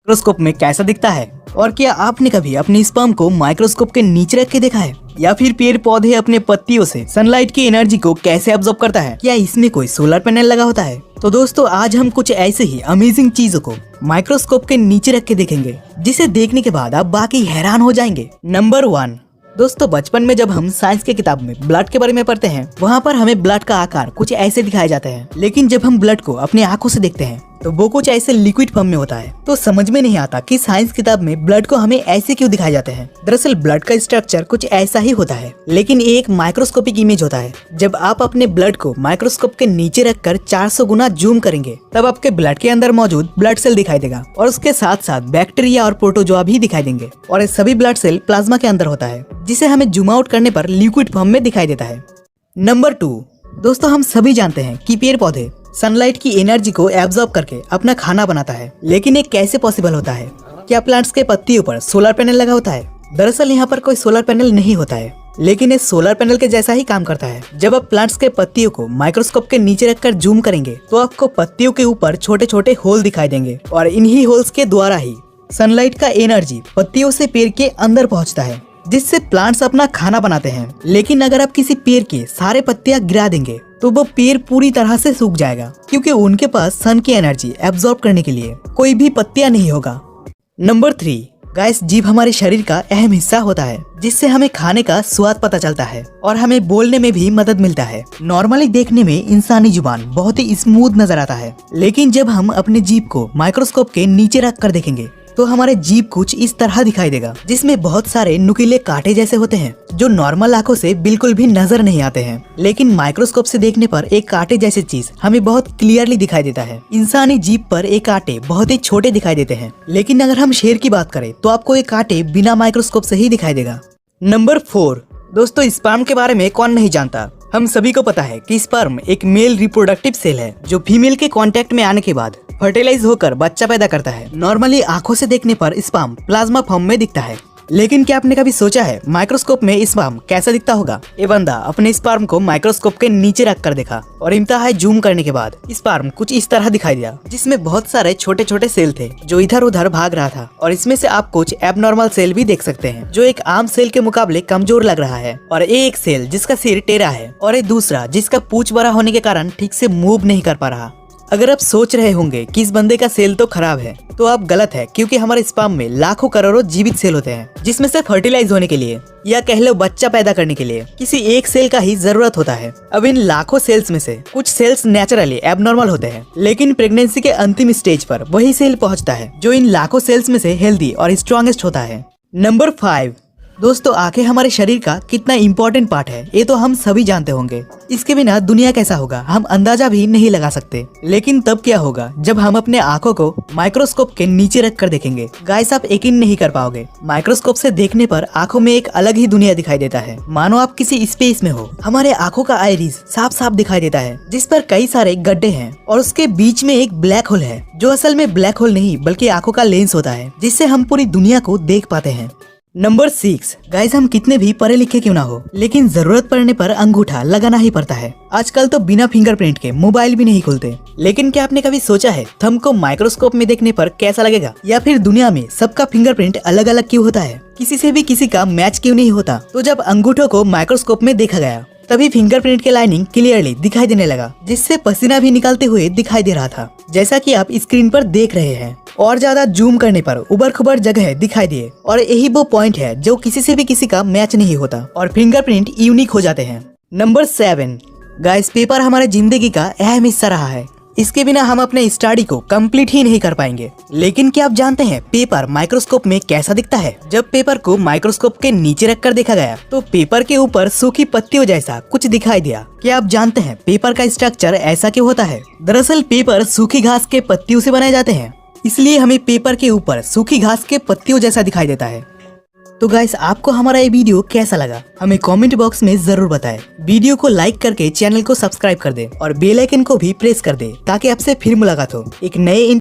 Microscope में कैसा दिखता है। और क्या आपने कभी अपने स्पर्म को माइक्रोस्कोप के नीचे रख के देखा है, या फिर पेड़ पौधे अपने पत्तियों से सनलाइट की एनर्जी को कैसे अब्सॉर्ब करता है, क्या इसमें कोई सोलर पैनल लगा होता है। तो दोस्तों आज हम कुछ ऐसे ही अमेजिंग चीजों को माइक्रोस्कोप के नीचे रख के देखेंगे, जिसे देखने के बाद आप बाकी हैरान हो जाएंगे। नंबर 1, दोस्तों बचपन में जब हम साइंस के किताब में ब्लड के बारे में पढ़ते हैं, वहाँ पर हमें ब्लड का आकार कुछ ऐसे दिखाया जाता है। लेकिन जब हम ब्लड को अपनी आंखों से देखते हैं तो वो कुछ ऐसे लिक्विड फॉर्म में होता है। तो समझ में नहीं आता कि साइंस किताब में ब्लड को हमें ऐसे क्यों दिखाए जाते हैं। दरअसल ब्लड का स्ट्रक्चर कुछ ऐसा ही होता है, लेकिन ये एक माइक्रोस्कोपिक इमेज होता है। जब आप अपने ब्लड को माइक्रोस्कोप के नीचे रखकर 400 गुना जूम करेंगे, तब आपके ब्लड के अंदर मौजूद ब्लड सेल दिखाई देगा, और उसके साथ साथ बैक्टीरिया और प्रोटोजोआ भी दिखाई देंगे। और ये सभी ब्लड सेल प्लाज्मा के अंदर होता है, जिसे हमें जूम आउट करने पर लिक्विड फॉर्म में दिखाई देता है। नंबर 2, दोस्तों हम सभी जानते हैं कि पेड़ पौधे सनलाइट की एनर्जी को एब्जॉर्ब करके अपना खाना बनाता है, लेकिन ये कैसे पॉसिबल होता है। क्या प्लांट्स के पत्तियों पर सोलर पैनल लगा होता है? दरअसल यहाँ पर कोई सोलर पैनल नहीं होता है, लेकिन ये सोलर पैनल के जैसा ही काम करता है। जब आप प्लांट्स के पत्तियों को माइक्रोस्कोप के नीचे रखकर जूम करेंगे, तो आपको पत्तियों के ऊपर छोटे छोटे होल दिखाई देंगे, और इन्हीं होल्स के द्वारा ही सनलाइट का एनर्जी पत्तियों से पेड़ के अंदर पहुँचता है, जिससे प्लांट्स अपना खाना बनाते हैं। लेकिन अगर आप किसी पेड़ के सारे पत्तियां गिरा देंगे, तो वो पेड़ पूरी तरह से सूख जाएगा, क्योंकि उनके पास सन की एनर्जी एब्जॉर्ब करने के लिए कोई भी पत्तियां नहीं होगा। नंबर 3, गाइस जीभ हमारे शरीर का अहम हिस्सा होता है, जिससे हमें खाने का स्वाद पता चलता है और हमें बोलने में भी मदद मिलता है। नॉर्मली देखने में इंसानी जुबान बहुत ही स्मूथ नजर आता है, लेकिन जब हम अपने जीभ को माइक्रोस्कोप के नीचे रख कर देखेंगे, तो हमारे जीभ कुछ इस तरह दिखाई देगा, जिसमें बहुत सारे नुकीले कांटे जैसे होते हैं, जो नॉर्मल आंखों से बिल्कुल भी नजर नहीं आते हैं। लेकिन माइक्रोस्कोप से देखने पर एक कांटे जैसी चीज हमें बहुत क्लियरली दिखाई देता है। इंसानी जीभ पर एक कांटे बहुत ही छोटे दिखाई देते हैं, लेकिन अगर हम शेर की बात करें तो आपको एक कांटे बिना माइक्रोस्कोप से ही दिखाई देगा। नंबर 4, दोस्तों स्पर्म के बारे में कौन नहीं जानता। हम सभी को पता है कि स्पर्म एक मेल रिप्रोडक्टिव सेल है, जो फीमेल के कांटेक्ट में आने के बाद फर्टिलाइज होकर बच्चा पैदा करता है। नॉर्मली आंखों से देखने पर स्पर्म प्लाज्मा फॉर्म में दिखता है, लेकिन क्या आपने कभी सोचा है माइक्रोस्कोप में स्पर्म कैसा दिखता होगा। ये बंदा अपने स्पर्म को माइक्रोस्कोप के नीचे रख कर देखा, और इंतहा जूम करने के बाद स्पर्म कुछ इस तरह दिखाई दिया, जिसमें बहुत सारे छोटे छोटे सेल थे जो इधर उधर भाग रहा था। और इसमें से आप कुछ एबनॉर्मल सेल भी देख सकते हैं, जो एक आम सेल के मुकाबले कमजोर लग रहा है। और एक सेल जिसका सिर टेढ़ा है, और एक दूसरा जिसका पूंछ बड़ा होने के कारण ठीक से मूव नहीं कर पा रहा। अगर आप सोच रहे होंगे कि इस बंदे का सेल तो खराब है, तो आप गलत है, क्योंकि हमारे स्पर्म में लाखों करोड़ों जीवित सेल होते हैं, जिसमें से फर्टिलाइज होने के लिए या कह लो बच्चा पैदा करने के लिए किसी एक सेल का ही जरूरत होता है। अब इन लाखों सेल्स में से कुछ सेल्स नेचुरली एबनॉर्मल होते हैं, लेकिन प्रेगनेंसी के अंतिम स्टेज पर वही सेल पहुंचता है जो इन लाखों सेल्स में से हेल्दी और स्ट्रॉन्गेस्ट होता है। नंबर 5, दोस्तों आंखें हमारे शरीर का कितना इम्पोर्टेंट पार्ट है, ये तो हम सभी जानते होंगे। इसके बिना दुनिया कैसा होगा हम अंदाजा भी नहीं लगा सकते। लेकिन तब क्या होगा जब हम अपने आंखों को माइक्रोस्कोप के नीचे रख कर देखेंगे। गाइस आप यकीन नहीं कर पाओगे, माइक्रोस्कोप से देखने पर आंखों में एक अलग ही दुनिया दिखाई देता है, मानो आप किसी स्पेस में हो। हमारे आंखों का आइरिस साफ साफ दिखाई देता है, जिस पर कई सारे गड्ढे हैं, और उसके बीच में एक ब्लैक होल है, जो असल में ब्लैक होल नहीं बल्कि आंखों का लेंस होता है, जिससे हम पूरी दुनिया को देख पाते हैं। नंबर 6, गाइस हम कितने भी पढ़े लिखे क्यों ना हो, लेकिन जरूरत पड़ने पर अंगूठा लगाना ही पड़ता है। आजकल तो बिना फिंगरप्रिंट के मोबाइल भी नहीं खुलते। लेकिन क्या आपने कभी सोचा है थंब को माइक्रोस्कोप में देखने पर कैसा लगेगा, या फिर दुनिया में सबका फिंगरप्रिंट अलग अलग क्यों होता है, किसी से भी किसी का मैच क्यों नहीं होता। तो जब अंगूठों को माइक्रोस्कोप में देखा गया, तभी फिंगरप्रिंट के लाइनिंग क्लियरली दिखाई देने लगा, जिससे पसीना भी निकलते हुए दिखाई दे रहा था, जैसा कि आप स्क्रीन पर देख रहे हैं। और ज्यादा जूम करने पर उबड़ खुबड़ जगह दिखाई दिए, और यही वो पॉइंट है जो किसी से भी किसी का मैच नहीं होता, और फिंगरप्रिंट यूनिक हो जाते हैं। नंबर 7, गाइस पेपर हमारे जिंदगी का अहम हिस्सा रहा है। इसके बिना हम अपने स्टडी को कंप्लीट ही नहीं कर पाएंगे। लेकिन क्या आप जानते हैं पेपर माइक्रोस्कोप में कैसा दिखता है। जब पेपर को माइक्रोस्कोप के नीचे रखकर देखा गया, तो पेपर के ऊपर सूखी पत्तियों जैसा कुछ दिखाई दिया। क्या आप जानते हैं पेपर का स्ट्रक्चर ऐसा क्यों होता है। दरअसल पेपर सूखी घास के पत्तियों से बनाए जाते हैं, इसलिए हमें पेपर के ऊपर सूखी घास के पत्तियों जैसा दिखाई देता है। तो गाइस आपको हमारा ये वीडियो कैसा लगा हमें कमेंट बॉक्स में जरूर बताएं। वीडियो को लाइक करके चैनल को सब्सक्राइब कर दे और बेल आइकन को भी प्रेस कर दे, ताकि आपसे फिर मुलाकात हो एक नए